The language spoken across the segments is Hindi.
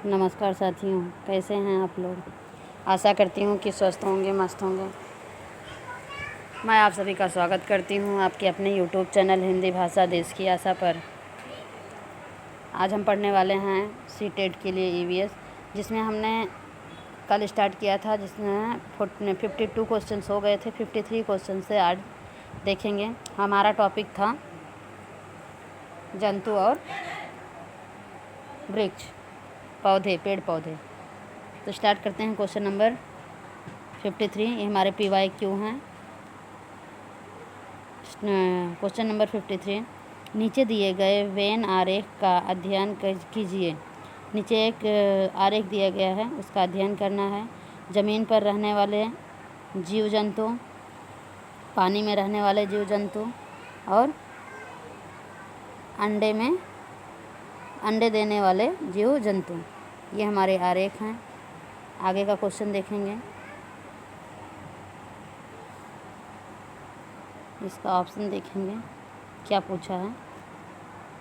नमस्कार साथियों, कैसे हैं आप लोग। आशा करती हूँ कि स्वस्थ होंगे, मस्त होंगे। मैं आप सभी का स्वागत करती हूँ आपके अपने YouTube चैनल हिंदी भाषा देश की आशा पर। आज हम पढ़ने वाले हैं सीटेट के लिए EVS, जिसमें हमने कल स्टार्ट किया था, जिसमें 52 क्वेश्चंस हो गए थे। 53 क्वेश्चन से आज देखेंगे। हमारा टॉपिक था जंतु और वृक्ष, पौधे, पेड़ पौधे। तो स्टार्ट करते हैं। क्वेश्चन नंबर 53, ये हमारे PYQ हैं। क्वेश्चन नंबर 53, नीचे दिए गए वेन आरेख का अध्ययन कीजिए। नीचे एक आरेख दिया गया है, उसका अध्ययन करना है। ज़मीन पर रहने वाले जीव जंतु, पानी में रहने वाले जीव जंतु और अंडे देने वाले जीव जंतु, ये हमारे आरेख हैं। आगे का क्वेश्चन देखेंगे। इसका ऑप्शन देखेंगे क्या पूछा है,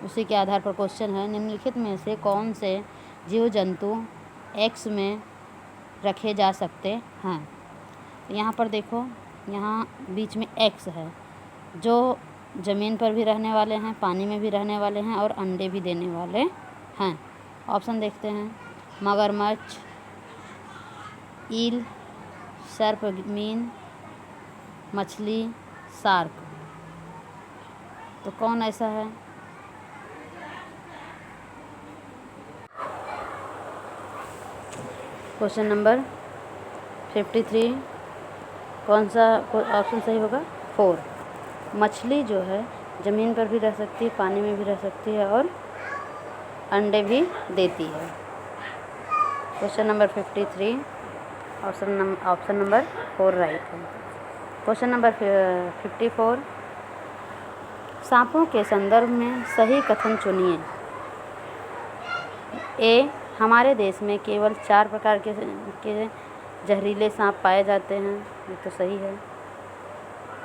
उसी के आधार पर क्वेश्चन है। निम्नलिखित में से कौन से जीव जंतु X में रखे जा सकते हैं। यहाँ पर देखो, यहाँ बीच में X है, जो ज़मीन पर भी रहने वाले हैं, पानी में भी रहने वाले हैं और अंडे भी देने वाले हैं। ऑप्शन देखते हैं। मगरमच्छ, ईल, सर्पमीन, मछली, शार्क। तो कौन ऐसा है? क्वेश्चन नंबर 53, कौन सा ऑप्शन सही होगा? 4। मछली जो है ज़मीन पर भी रह सकती है, पानी में भी रह सकती है और अंडे भी देती है। Question number 53, option number 4 right है। क्वेश्चन नंबर 54, सांपों के संदर्भ में सही कथन चुनिए। ए, हमारे देश में केवल 4 प्रकार के जहरीले सांप पाए जाते हैं, ये तो सही है।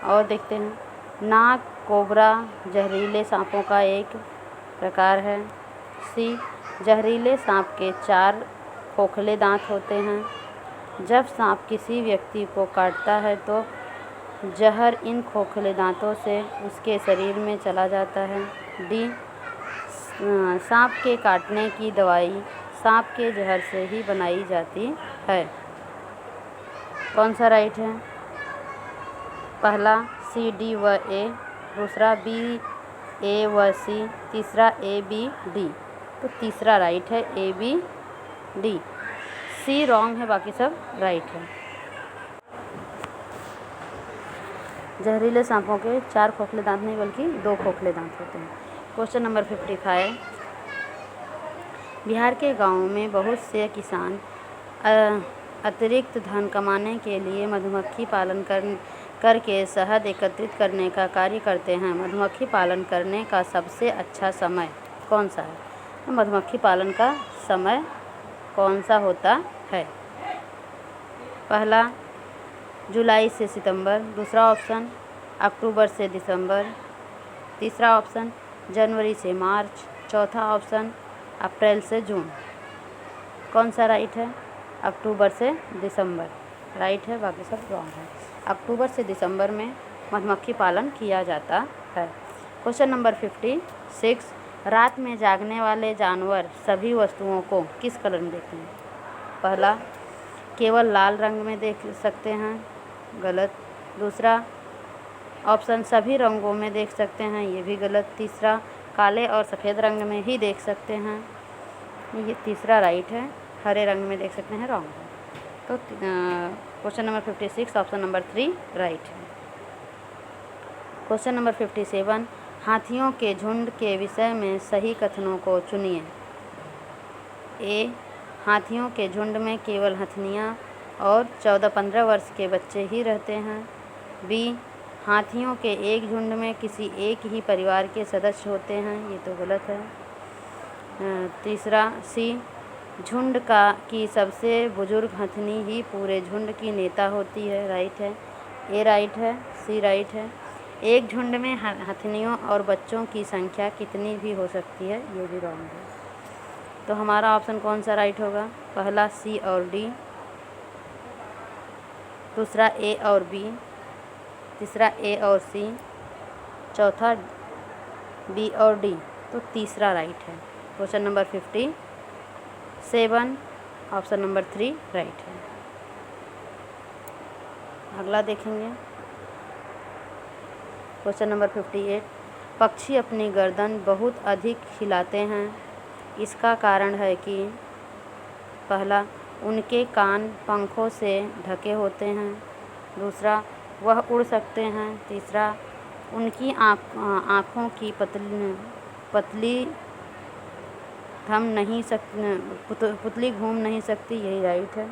और देखते हैं, नाग कोबरा जहरीले सांपों का एक प्रकार है। सी, जहरीले सांप के 4 खोखले दांत होते हैं। जब सांप किसी व्यक्ति को काटता है तो जहर इन खोखले दांतों से उसके शरीर में चला जाता है। डी, सांप के काटने की दवाई सांप के जहर से ही बनाई जाती है। कौन सा राइट है? पहला C, D व A, दूसरा B, A व C, तीसरा A, B, D। तो तीसरा राइट है, A, B, D। C wrong है, बाकी सब राइट है। जहरीले सांपों के 4 खोखले दांत नहीं बल्कि 2 खोखले दांत होते हैं। क्वेश्चन नंबर 55, बिहार के गांवों में बहुत से किसान अतिरिक्त धन कमाने के लिए मधुमक्खी पालन करके शहद एकत्रित करने का कार्य करते हैं। मधुमक्खी पालन करने का सबसे अच्छा समय कौन सा है? मधुमक्खी पालन का समय कौन सा होता है? पहला जुलाई से सितंबर, दूसरा ऑप्शन अक्टूबर से दिसंबर, तीसरा ऑप्शन जनवरी से मार्च, चौथा ऑप्शन अप्रैल से जून। कौन सा राइट है? अक्टूबर से दिसंबर राइट है, बाकी सब रॉन्ग है। अक्टूबर से दिसंबर में मधुमक्खी पालन किया जाता है। क्वेश्चन नंबर 56, रात में जागने वाले जानवर सभी वस्तुओं को किस कलर में देखते हैं? पहला, केवल लाल रंग में देख सकते हैं, गलत। दूसरा ऑप्शन सभी रंगों में देख सकते हैं, ये भी गलत। तीसरा, काले और सफ़ेद रंग में ही देख सकते हैं, ये तीसरा राइट है। हरे रंग में देख सकते हैं, रॉन्ग है। तो question number 56, option number 3 right है। क्वेश्चन नंबर 57, हाथियों के झुंड के विषय में सही कथनों को चुनिए। ए, हाथियों के झुंड में केवल हथनियाँ और 14-15 वर्ष के बच्चे ही रहते हैं। बी, हाथियों के एक झुंड में किसी एक ही परिवार के सदस्य होते हैं, ये तो गलत है। तीसरा सी, झुंड की सबसे बुजुर्ग हथनी ही पूरे झुंड की नेता होती है, राइट है। ए राइट है, सी राइट है। एक झुंड में हथनियों और बच्चों की संख्या कितनी भी हो सकती है, ये भी रॉन्ग है। तो हमारा ऑप्शन कौन सा राइट होगा? पहला सी और डी, दूसरा ए और बी, तीसरा ए और सी, चौथा बी और डी, तो तीसरा राइट है। Question number 57, option number 3 right है। अगला देखेंगे क्वेश्चन नंबर 58। पक्षी अपनी गर्दन बहुत अधिक हिलाते हैं, इसका कारण है कि पहला, उनके कान पंखों से ढके होते हैं, दूसरा, वह उड़ सकते हैं, तीसरा, उनकी आँखों की पुतली घूम नहीं सकती, यही राइट है।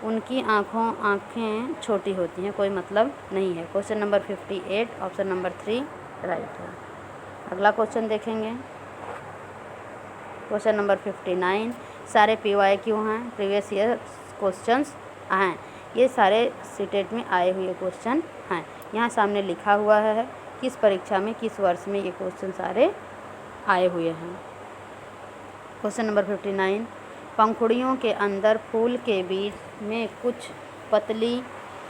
उनकी आँखें छोटी होती हैं, कोई मतलब नहीं है। Question number 58, option number 3 right है। अगला क्वेश्चन देखेंगे क्वेश्चन नंबर 59। सारे PYQ हैं, प्रीवियस ईयर क्वेश्चंस हैं, ये सारे सीटेट में आए हुए क्वेश्चन हैं। यहाँ सामने लिखा हुआ है किस परीक्षा में किस वर्ष में ये क्वेश्चन सारे आए हुए हैं। Question number 59। पंखुड़ियों के अंदर फूल के बीच में कुछ पतली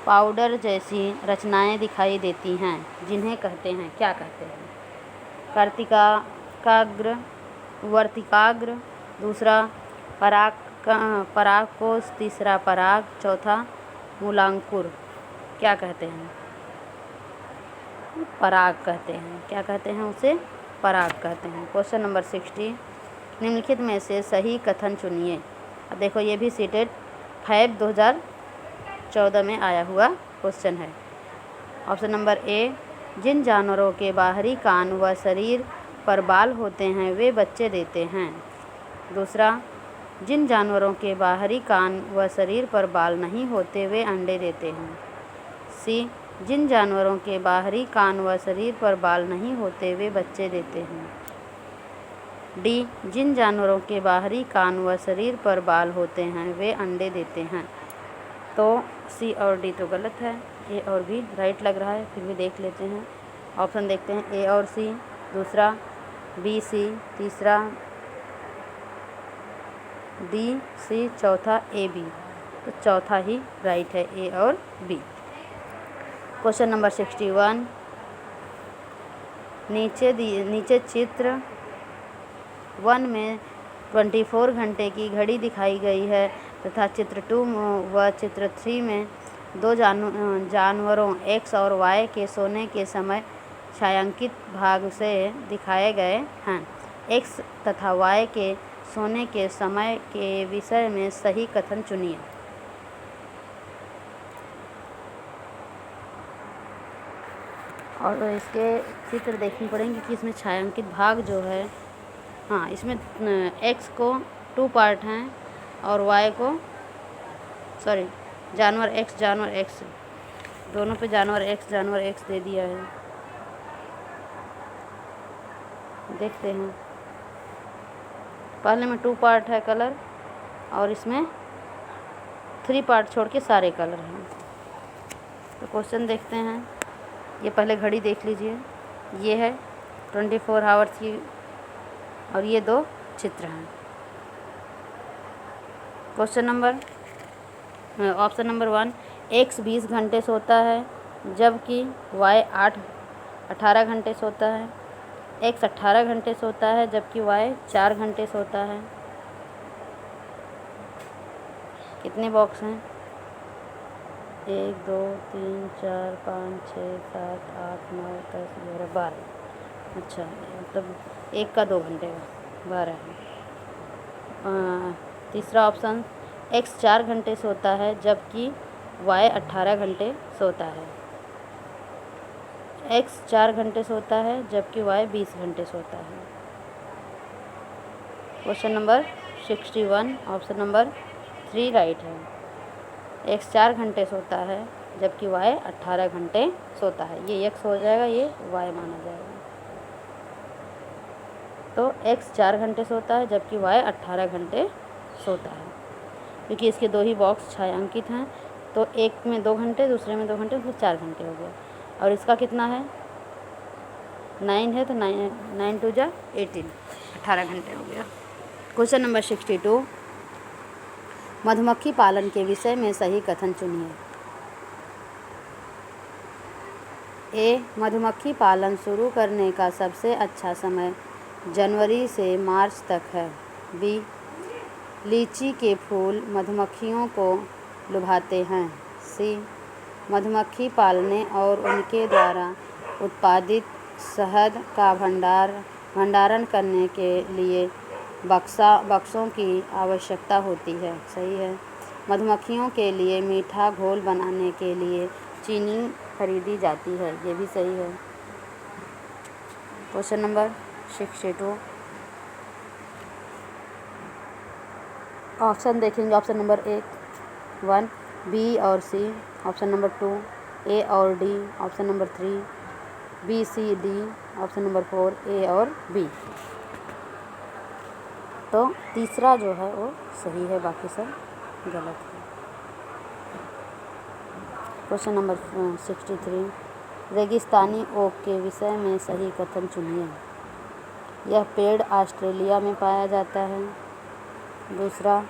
पाउडर जैसी रचनाएं दिखाई देती हैं, जिन्हें कहते हैं, क्या कहते हैं? कार्तिकाग्र, वर्तिकाग्र, दूसरा परागकोश, तीसरा पराग, चौथा मूलांकुर। क्या कहते हैं? पराग कहते हैं। क्या कहते हैं उसे? पराग कहते हैं। Question number 60। निम्नलिखित में से सही कथन चुनिए। अब देखो ये भी सीटेट फैब 2014 में आया हुआ क्वेश्चन है। ऑप्शन नंबर ए, जिन जानवरों के बाहरी कान व शरीर पर बाल होते हैं वे बच्चे देते हैं। दूसरा, जिन जानवरों के बाहरी कान व शरीर पर बाल नहीं होते वे अंडे देते हैं। सी, जिन जानवरों के बाहरी कान व शरीर पर बाल नहीं होते वे बच्चे देते हैं। डी, जिन जानवरों के बाहरी कान व शरीर पर बाल होते हैं वे अंडे देते हैं। तो सी और डी तो गलत है, ए और बी राइट लग रहा है, फिर भी देख लेते हैं। ऑप्शन देखते हैं ए और सी, दूसरा बी सी, तीसरा डी सी, चौथा ए बी, तो चौथा ही राइट है, ए और बी। Question number 61। नीचे चित्र 1 में 24 घंटे की घड़ी दिखाई गई है तथा चित्र 2 व चित्र 3 में दो जानवरों X और Y के सोने के समय छायांकित भाग से दिखाए गए हैं। X तथा Y के सोने के समय के विषय में सही कथन चुनिए। और इसके चित्र देखने पड़ेंगे कि इसमें छायांकित भाग जो है, हाँ, इसमें X को 2 पार्ट हैं और Y को जानवर X दोनों पे जानवर X दे दिया है। देखते हैं, पहले में 2 पार्ट है कलर और इसमें 3 पार्ट छोड़ के सारे कलर हैं। तो क्वेश्चन देखते हैं। ये पहले घड़ी देख लीजिए, ये है 24 आवर्स की और ये 2 चित्र हैं। ऑप्शन नंबर 1, X 20 घंटे सोता है जबकि Y 18 घंटे सोता है। X 18 घंटे सोता है जबकि Y 4 घंटे सोता है। कितने बॉक्स हैं? 1 2 3 4 5 6 7 8 9 10 11 12। अच्छा, मतलब एक का 2 घंटे का 12 है। तीसरा ऑप्शन, X 4 घंटे सोता है जबकि Y 18 घंटे सोता है। X 4 घंटे सोता है जबकि Y 20 घंटे सोता है। Question number 61, option number 3 right है। X 4 घंटे सोता है जबकि Y 18 घंटे सोता है। ये X हो जाएगा, ये Y माना जाएगा। तो X 4 घंटे सोता है जबकि Y 18 घंटे सोता है, क्योंकि इसके 2 ही बॉक्स छायांकित हैं। तो एक में 2 घंटे, दूसरे में 2 घंटे, तो 4 घंटे हो गए। और इसका कितना है? 9 है, तो 9 2 जा 18 घंटे हो गया। क्वेश्चन नंबर 62, मधुमक्खी पालन के विषय में सही कथन चुनिए। ए, मधुमक्खी पालन शुरू करने का सबसे अच्छा समय जनवरी से मार्च तक है। बी, लीची के फूल मधुमक्खियों को लुभाते हैं। सी, मधुमक्खी पालने और उनके द्वारा उत्पादित शहद का भंडारण करने के लिए बक्सों की आवश्यकता होती है। सही है। मधुमक्खियों के लिए मीठा घोल बनाने के लिए चीनी खरीदी जाती है। ये भी सही है। क्वेश्चन नंबर 62, ऑप्शन देखेंगे। ऑप्शन नंबर 1 बी और सी, ऑप्शन नंबर 2 ए और D, option number 3 B C D, option number 4 A और बी। तो तीसरा जो है वो सही है, बाकी सब गलत है। क्वेश्चन नंबर 63, रेगिस्तानी ओक के विषय में सही कथन चुनिए। यह पेड़ ऑस्ट्रेलिया में पाया जाता है। दूसरा,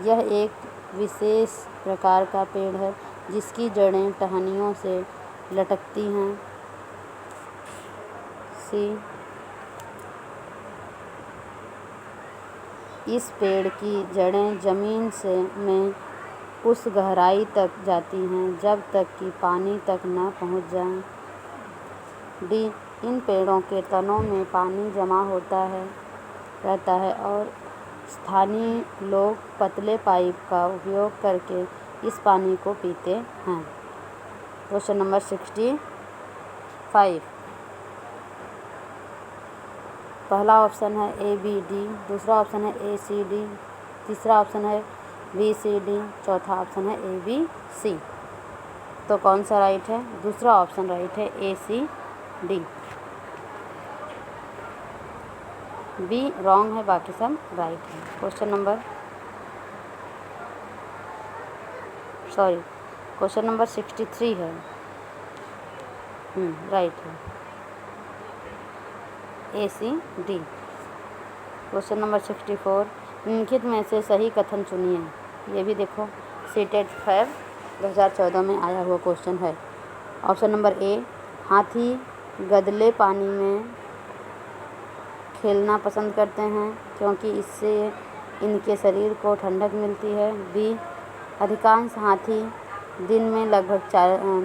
यह एक विशेष प्रकार का पेड़ है जिसकी जड़ें टहनियों से लटकती हैं। सी, इस पेड़ की जड़ें जमीन में उस गहराई तक जाती हैं जब तक कि पानी तक न पहुंच जाए। डी, इन पेड़ों के तनों में पानी जमा रहता है और स्थानीय लोग पतले पाइप का उपयोग करके इस पानी को पीते हैं। क्वेश्चन नंबर 65, पहला ऑप्शन है ए बी डी, दूसरा ऑप्शन है ए सी डी, तीसरा ऑप्शन है बी सी डी, चौथा ऑप्शन है ए बी सी। तो कौन सा राइट है? दूसरा ऑप्शन राइट है, ए सी डी। बी रॉन्ग है, बाकी सब राइट है। क्वेश्चन नंबर 63 है, राइट है, ए सी डी। क्वेश्चन नंबर 64, निम्नलिखित में से सही कथन चुनिए। ये भी देखो सीटेट 5 2014 में आया हुआ क्वेश्चन है। ऑप्शन नंबर ए, हाथी गदले पानी में खेलना पसंद करते हैं क्योंकि इससे इनके शरीर को ठंडक मिलती है। बी, अधिकांश हाथी दिन में लगभग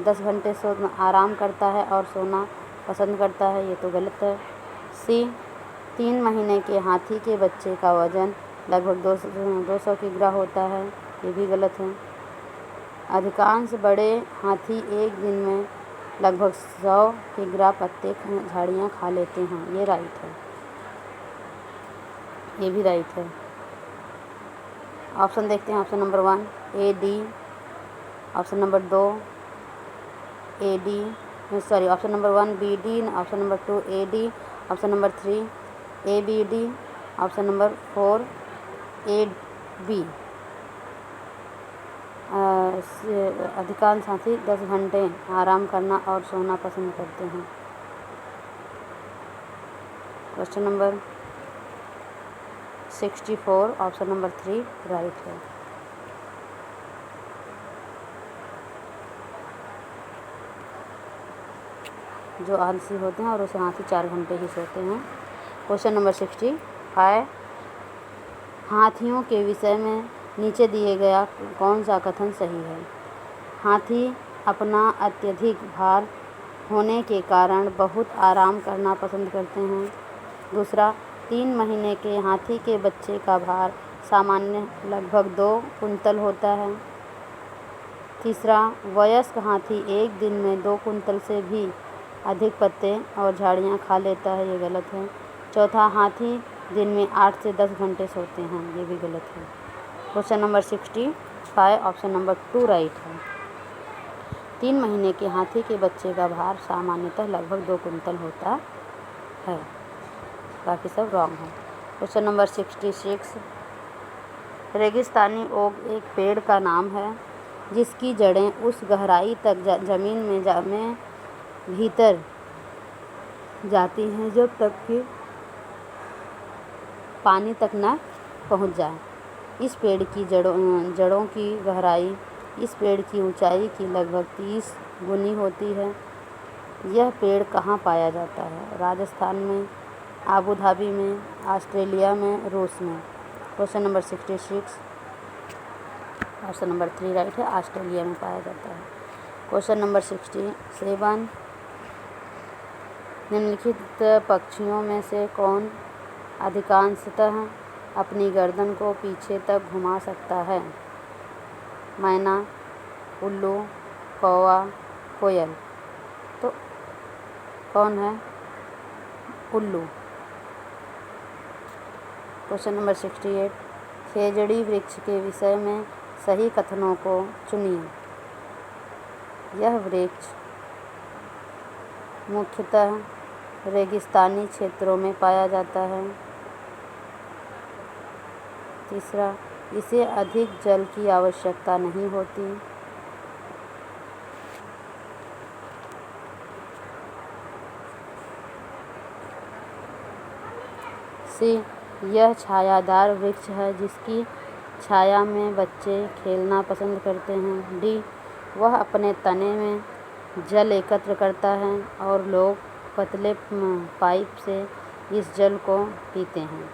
10 घंटे आराम करता है और सोना पसंद करता है। ये तो गलत है। सी, 3 महीने के हाथी के बच्चे का वजन लगभग 200 किग्रा होता है। ये भी गलत है। अधिकांश बड़े हाथी एक दिन में लगभग 100 किग्रा पत्ते झाड़ियाँ खा लेते हैं। ये राइट है, ये भी राइट है। ऑप्शन देखते हैं। Option number 1 A D, option number 2 A D, option number 1 B D, option number 2 A D, option number 3 A B D, option number 4 A B. अधिकांश हाथी 10 घंटे आराम करना और सोना पसंद करते हैं। Question number 64, option number 3 right है। जो आलसी होते हैं और उसे हाथी 4 घंटे ही सोते हैं। क्वेश्चन नंबर 65, हाथियों के विषय में नीचे दिए गया कौन सा कथन सही है? हाथी अपना अत्यधिक भार होने के कारण बहुत आराम करना पसंद करते हैं। दूसरा, 3 महीने के हाथी के बच्चे का भार सामान्य लगभग 2 कुंतल होता है। तीसरा, वयस्क हाथी एक दिन में 2 कुंतल से भी अधिक पत्ते और झाड़ियाँ खा लेता है। ये गलत है। चौथा, हाथी दिन में 8 से 10 घंटे सोते हैं। ये भी गलत है। Question number 65, option number 2 right है। 3 महीने के हाथी के बच्चे का भार सामान्यतः लगभग 2 कुंतल होता है। बाकी सब रॉन्ग है। क्वेश्चन नंबर 66, रेगिस्तानी ओक एक पेड़ का नाम है जिसकी जड़ें उस गहराई तक जमीन में भीतर जाती हैं जब तक कि पानी तक न पहुंच जाए। इस पेड़ की जड़ों की गहराई इस पेड़ की ऊंचाई की लगभग 30 गुनी होती है। यह पेड़ कहाँ पाया जाता है? राजस्थान में, आबू धाबी में, ऑस्ट्रेलिया में, रूस में। Question number 66, option number 3 right है, ऑस्ट्रेलिया में पाया जाता है। क्वेश्चन नंबर 67, निम्नलिखित पक्षियों में से कौन अधिकांशतः अपनी गर्दन को पीछे तक घुमा सकता है? मैना, उल्लू, कौवा, कोयल। तो कौन है? उल्लू। क्वेश्चन नंबर 68, खेजड़ी वृक्ष के विषय में सही कथनों को चुनिए। यह वृक्ष मुख्यतः रेगिस्तानी क्षेत्रों में पाया जाता है। तीसरा, इसे अधिक जल की आवश्यकता नहीं होती। सी, यह छायादार वृक्ष है जिसकी छाया में बच्चे खेलना पसंद करते हैं। डी, वह अपने तने में जल एकत्र करता है और लोग पतले पाइप से इस जल को पीते हैं।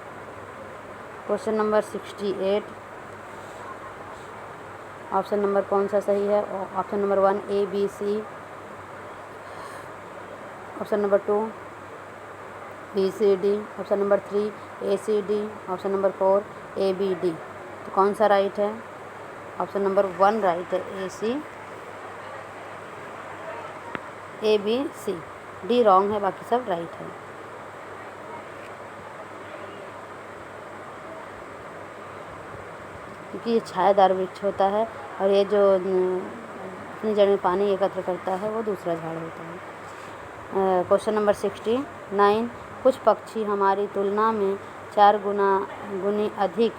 क्वेश्चन नंबर 68, ऑप्शन नंबर कौन सा सही है? Option number 1 A, B, C, option number 2 B, C, D, option number 3 A, C, D, option number 4 A, B, D। तो कौन सा राइट है? ऑप्शन नंबर 1 राइट है, A, B, C। D wrong है, बाकी सब राइट है। क्योंकि ये छायादार वृक्ष होता है और ये जो अपनी जड़ में पानी एकत्र करता है वो दूसरा झाड़ होता है। क्वेश्चन नंबर 69, कुछ पक्षी हमारी तुलना में 4 गुनी अधिक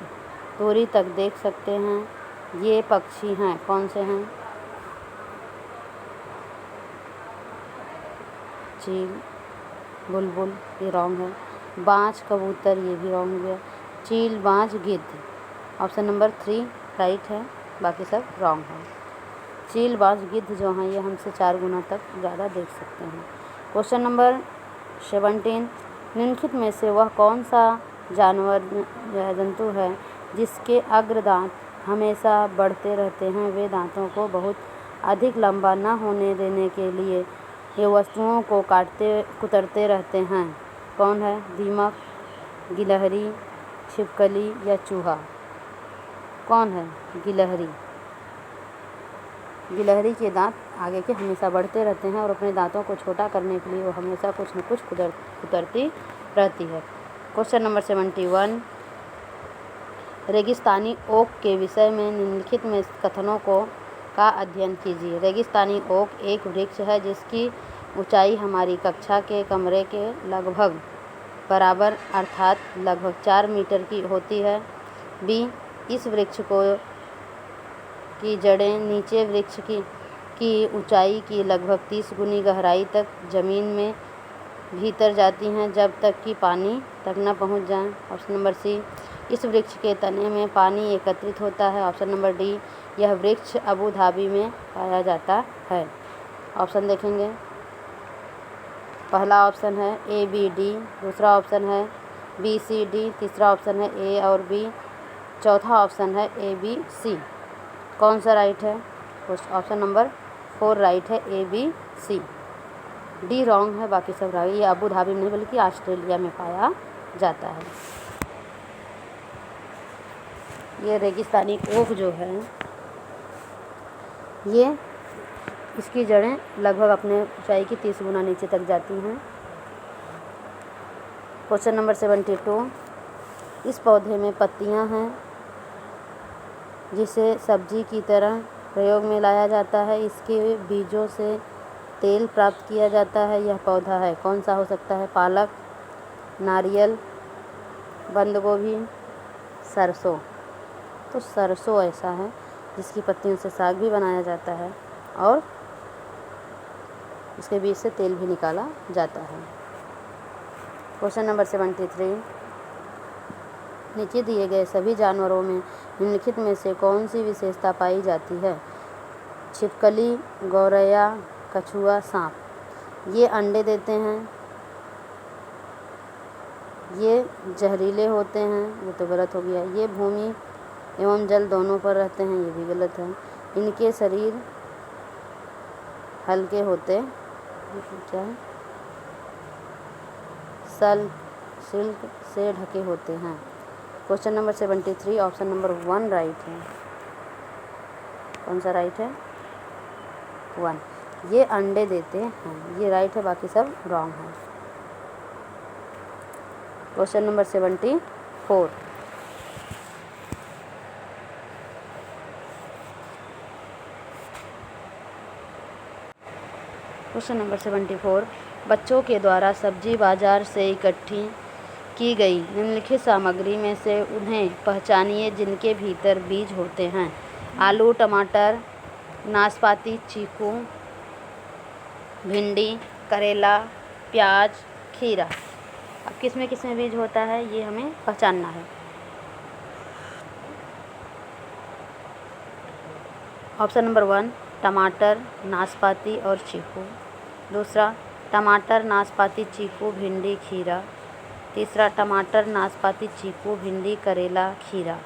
दूरी तक देख सकते हैं। ये पक्षी हैं, कौन से हैं? चील, बुलबुल, ये रॉन्ग है। बाज, कबूतर, ये भी रॉन्ग हो गया। चील, बाज, गिद्ध, ऑप्शन नंबर 3 राइट है, बाकी सब रॉन्ग है। चील, बाज, गिद्ध जो हैं ये हमसे 4 गुना तक ज़्यादा देख सकते हैं। क्वेश्चन नंबर 17, निम्नलिखित में से वह कौन सा जानवर या जंतु है जिसके अग्र दांत हमेशा बढ़ते रहते हैं? वे दांतों को बहुत अधिक लंबा न होने देने के लिए ये वस्तुओं को कुतरते रहते हैं। कौन है? दीमक, गिलहरी, छिपकली या चूहा। कौन है? गिलहरी। गिलहरी के दांत आगे के हमेशा बढ़ते रहते हैं और अपने दांतों को छोटा करने के लिए वो हमेशा कुछ न कुछ कुतरती रहती है। क्वेश्चन नंबर 71, रेगिस्तानी ओक के विषय में निम्नलिखित में कथनों का अध्ययन कीजिए। रेगिस्तानी ओक एक वृक्ष है जिसकी ऊंचाई हमारी कक्षा के कमरे के लगभग बराबर अर्थात लगभग 4 मीटर की होती है। बी, इस वृक्ष की जड़ें नीचे वृक्ष की ऊंचाई की लगभग 30 गुनी गहराई तक ज़मीन में भीतर जाती हैं जब तक कि पानी तक न पहुंच जाए। ऑप्शन नंबर सी, इस वृक्ष के तने में पानी एकत्रित होता है। ऑप्शन नंबर डी, यह वृक्ष अबू धाबी में पाया जाता है। ऑप्शन देखेंगे, पहला ऑप्शन है A, B, D, दूसरा ऑप्शन है B, C, D, तीसरा ऑप्शन है A और B, चौथा ऑप्शन है A, B, C। कौन सा राइट है? ऑप्शन नंबर 4 राइट है, A, B, C। D wrong है, बाकी सब राइट। ये अबू धाबी में नहीं बल्कि ऑस्ट्रेलिया में पाया जाता है। ये रेगिस्तानी ओक जो है ये इसकी जड़ें लगभग अपने ऊंचाई की 30 गुना नीचे तक जाती हैं। क्वेश्चन नंबर 72, इस पौधे में पत्तियां हैं जिसे सब्जी की तरह प्रयोग में लाया जाता है। इसके बीजों से तेल प्राप्त किया जाता है। यह पौधा है, कौन सा हो सकता है? पालक, नारियल, बंद गोभी, सरसों। तो सरसों ऐसा है जिसकी पत्तियों से साग भी बनाया जाता है और इसके बीज से तेल भी निकाला जाता है। क्वेश्चन नंबर 73, नीचे दिए गए सभी जानवरों में निम्नलिखित में से कौन सी विशेषता पाई जाती है? छिपकली, गौरैया, कछुआ, सांप। ये अंडे देते हैं, ये जहरीले होते हैं, वो तो गलत हो गया। ये भूमि एवं जल दोनों पर रहते हैं, ये भी गलत है। इनके शरीर हल्के होते क्या है? सिल्क से ढके होते हैं। Question number 73 option number 1 right है। कौन सा राइट है? 1। ये अंडे देते हैं, ये राइट है, बाकी सब रॉन्ग है। क्वेश्चन नंबर 74 क्वेश्चन नंबर 74 बच्चों के द्वारा सब्जी बाजार से इकट्ठी की गई निम्नलिखित सामग्री में से उन्हें पहचानिए जिनके भीतर बीज होते हैं। आलू, टमाटर, नाशपाती, चीकू, भिंडी, करेला, प्याज, खीरा। अब किस में बीज होता है ये हमें पहचानना है। ऑप्शन नंबर 1 टमाटर, नाशपाती और चीकू। दूसरा टमाटर, नाशपाती, चीकू, भिंडी, खीरा। तीसरा टमाटर, नाशपाती, चीकू, भिंडी, करेला, खीरा।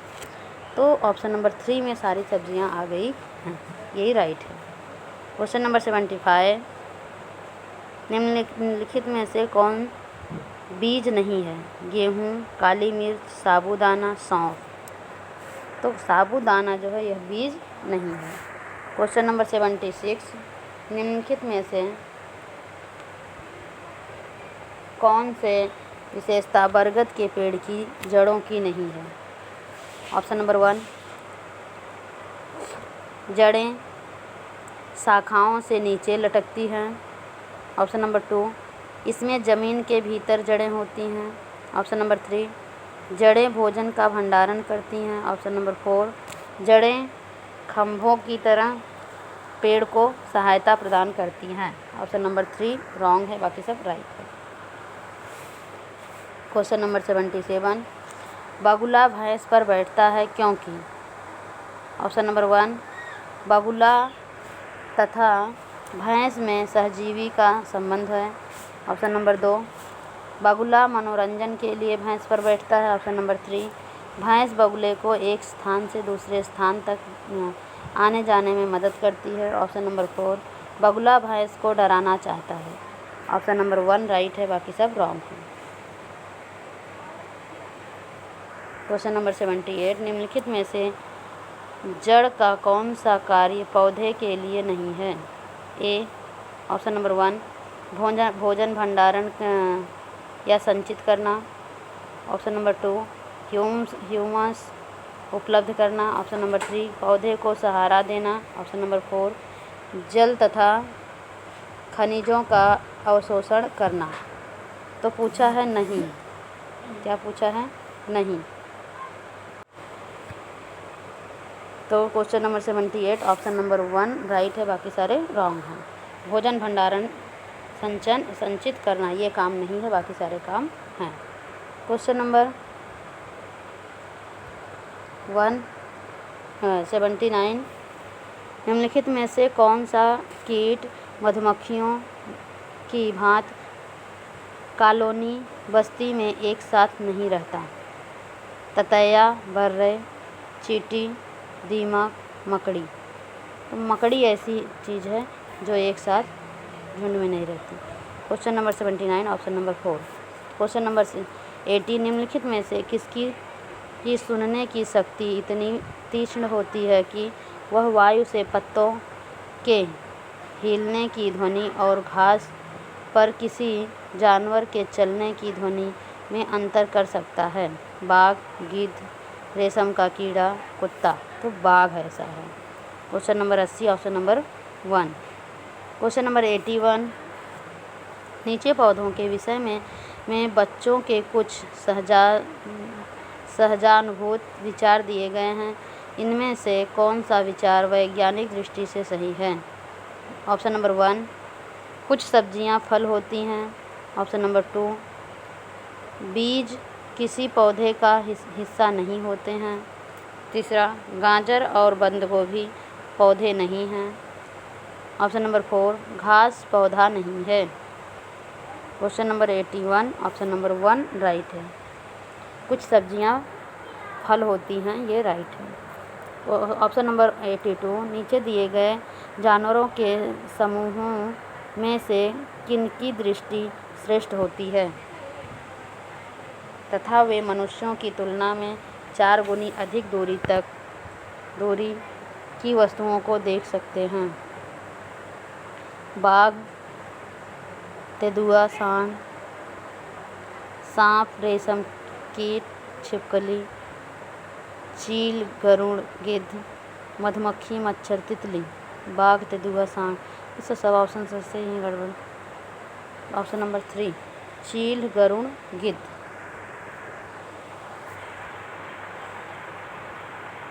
तो ऑप्शन नंबर 3 में सारी सब्जियां आ गई हैं, यही राइट है। क्वेश्चन नंबर 75 निम्नलिखित में से कौन बीज नहीं है? गेहूँ, काली मिर्च, साबूदाना, सौंफ। तो साबूदाना जो है यह बीज नहीं है। क्वेश्चन नंबर 76 निम्नलिखित में से कौन से विशेषता बरगद के पेड़ की जड़ों की नहीं है? ऑप्शन नंबर 1 जड़ें शाखाओं से नीचे लटकती हैं। ऑप्शन नंबर 2 इसमें ज़मीन के भीतर जड़ें होती हैं। ऑप्शन नंबर 3 जड़ें भोजन का भंडारण करती हैं। ऑप्शन नंबर 4 जड़ें खंभों की तरह पेड़ को सहायता प्रदान करती हैं। ऑप्शन नंबर 3 रॉन्ग है, बाकी सब राइट है। क्वेश्चन नंबर 77 बगुला भैंस पर बैठता है क्योंकि? ऑप्शन नंबर 1 बगुला तथा भैंस में सहजीवी का संबंध है। ऑप्शन नंबर 2 बगुला मनोरंजन के लिए भैंस पर बैठता है। ऑप्शन नंबर 3 भैंस बगुले को एक स्थान से दूसरे स्थान तक आने जाने में मदद करती है। ऑप्शन नंबर 4 बगुला भैंस को डराना चाहता है। ऑप्शन नंबर 1 राइट है, बाकी सब रॉन्ग है। क्वेश्चन नंबर 78 निम्नलिखित में से जड़ का कौन सा कार्य पौधे के लिए नहीं है? ए ऑप्शन नंबर 1 भोजन भंडारण या संचित करना। ऑप्शन नंबर 2 ह्यूमस उपलब्ध करना। ऑप्शन नंबर 3 पौधे को सहारा देना। ऑप्शन नंबर 4 जल तथा खनिजों का अवशोषण करना। तो पूछा है नहीं, क्या पूछा है? नहीं। तो question number 78 option number 1 right है, बाकी सारे रॉन्ग हैं। भोजन भंडारण संचित करना ये काम नहीं है, बाकी सारे काम हैं। क्वेश्चन नंबर 79 निम्नलिखित में से कौन सा कीट मधुमक्खियों की भांति कॉलोनी बस्ती में एक साथ नहीं रहता? ततैया, बर्रे, चींटी, दीमक, मकड़ी। तो मकड़ी ऐसी चीज़ है जो एक साथ झुंड में नहीं रहती। Question number 79 option number 4। Question number 80 निम्नलिखित में से किसकी सुनने की शक्ति इतनी तीक्ष्ण होती है कि वह वायु से पत्तों के हिलने की ध्वनि और घास पर किसी जानवर के चलने की ध्वनि में अंतर कर सकता है? बाघ, गिद्ध, रेशम का कीड़ा, कुत्ता। तो बाघ ऐसा है। Question number 80 option number 1। Question number 81 नीचे पौधों के विषय में बच्चों के कुछ सहजानुभूत विचार दिए गए हैं। इनमें से कौन सा विचार वैज्ञानिक दृष्टि से सही है? ऑप्शन नंबर 1 कुछ सब्जियां फल होती हैं। ऑप्शन नंबर 2 बीज किसी पौधे का हिस्सा नहीं होते हैं। तीसरा, गाजर और बंद गोभी पौधे नहीं हैं। ऑप्शन नंबर 4, घास पौधा नहीं है। Question number 81, option number 1 right है। कुछ सब्जियां फल होती हैं, ये राइट है। ऑप्शन नंबर 82, नीचे दिए गए जानवरों के समूहों में से किनकी दृष्टि श्रेष्ठ होती है तथा वे मनुष्यों की तुलना में 4 गुनी अधिक दूरी की वस्तुओं को देख सकते हैं। बाघ, तेंदुआ, सांप, रेशम कीट, छिपकली, चील, गरुड़, गिद्ध, मधुमक्खी, मच्छर, तितली। बाघ, तेंदुआ, सांप, इससे सब ऑप्शन से ही गड़बड़। ऑप्शन नंबर 3, चील, गरुड़, गिद्ध।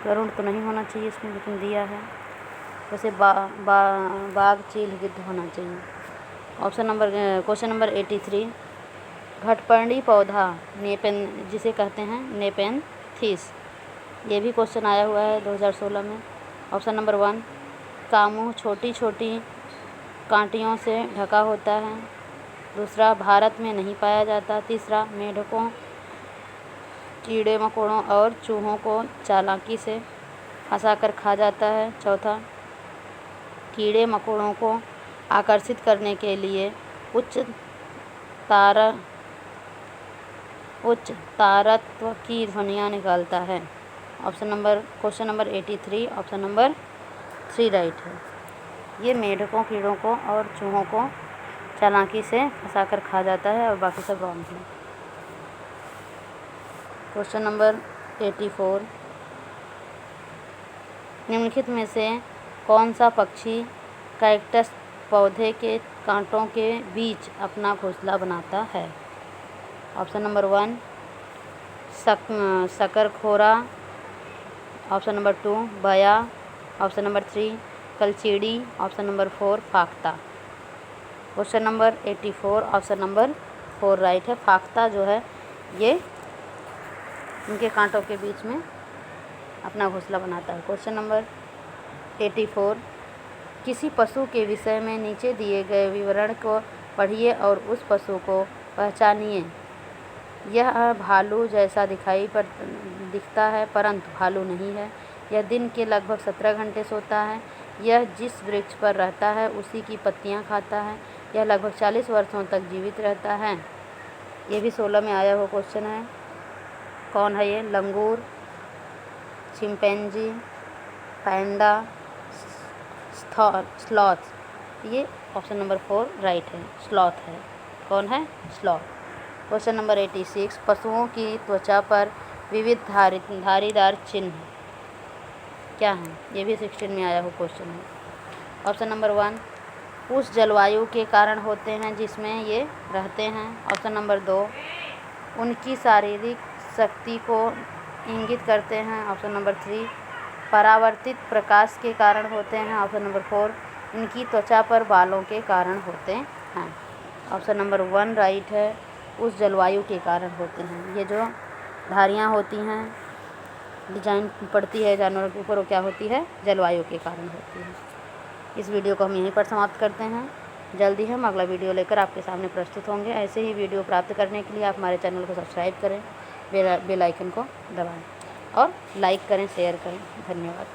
गरुड़ तो नहीं होना चाहिए इसमें, लेकिन दिया है वैसे बाघ, चील, गिद्ध होना चाहिए। क्वेश्चन नंबर 83, घटपर्णी पौधा जिसे कहते हैं नेपेंथिस। ये भी क्वेश्चन आया हुआ है 2016 में। ऑप्शन नंबर 1, कामू छोटी छोटी कांटियों से ढका होता है। दूसरा, भारत में नहीं पाया जाता। तीसरा, मेंढकों, कीड़े मकोड़ों और चूहों को चालाकी से फंसाकर खा जाता है। चौथा, कीड़े मकोड़ों को आकर्षित करने के लिए उच्च तारत्व की ध्वनियाँ निकालता है। Question number 83, option number 3 right है। ये मेंढकों, कीड़ों को और चूहों को चालाकी से फंसाकर खा जाता है और बाकी सब रॉन्ग है। क्वेश्चन नंबर 84, निम्नलिखित में से कौन सा पक्षी कैक्टस पौधे के कांटों के बीच अपना घोंसला बनाता है। ऑप्शन नंबर 1, शकरखोरा। ऑप्शन नंबर 2, बया। ऑप्शन नंबर 3, कलचीड़ी। ऑप्शन नंबर 4, फाख्ता। Question number 84, option number 4 right है। फाख्ता जो है ये उनके कांटों के बीच में अपना घोंसला बनाता है। क्वेश्चन नंबर 84, किसी पशु के विषय में नीचे दिए गए विवरण को पढ़िए और उस पशु को पहचानिए। यह भालू जैसा दिखता है परंतु भालू नहीं है। यह दिन के लगभग 17 घंटे सोता है। यह जिस वृक्ष पर रहता है उसी की पत्तियां खाता है। यह लगभग 40 वर्षों तक जीवित रहता है। ये भी 16 में आया हुआ क्वेश्चन है। कौन है ये? लंगूर, चिंपैंजी, पैंडा, स्लॉथ। ये ऑप्शन नंबर 4 राइट है, स्लॉथ है। कौन है? स्लॉथ। क्वेश्चन नंबर 86, पशुओं की त्वचा पर विविध धारीदार चिन्ह क्या हैं? ये भी 16 में आया हुआ क्वेश्चन है। ऑप्शन नंबर 1, उस जलवायु के कारण होते हैं जिसमें ये रहते हैं। ऑप्शन नंबर 2, उनकी शारीरिक शक्ति को इंगित करते हैं। ऑप्शन नंबर 3, परावर्तित प्रकाश के कारण होते हैं। ऑप्शन नंबर 4, इनकी त्वचा पर बालों के कारण होते हैं। ऑप्शन नंबर 1 राइट है, उस जलवायु के कारण होते हैं। ये जो धारियाँ होती हैं, डिजाइन पड़ती है जानवरों के ऊपर, वो क्या होती है? जलवायु के कारण होती है। इस वीडियो को हम यहीं पर समाप्त करते हैं। जल्दी हम अगला वीडियो लेकर आपके सामने प्रस्तुत होंगे। ऐसे ही वीडियो प्राप्त करने के लिए आप हमारे चैनल को सब्सक्राइब करें, बेल आइकन को दबाएं और लाइक करें, शेयर करें। धन्यवाद।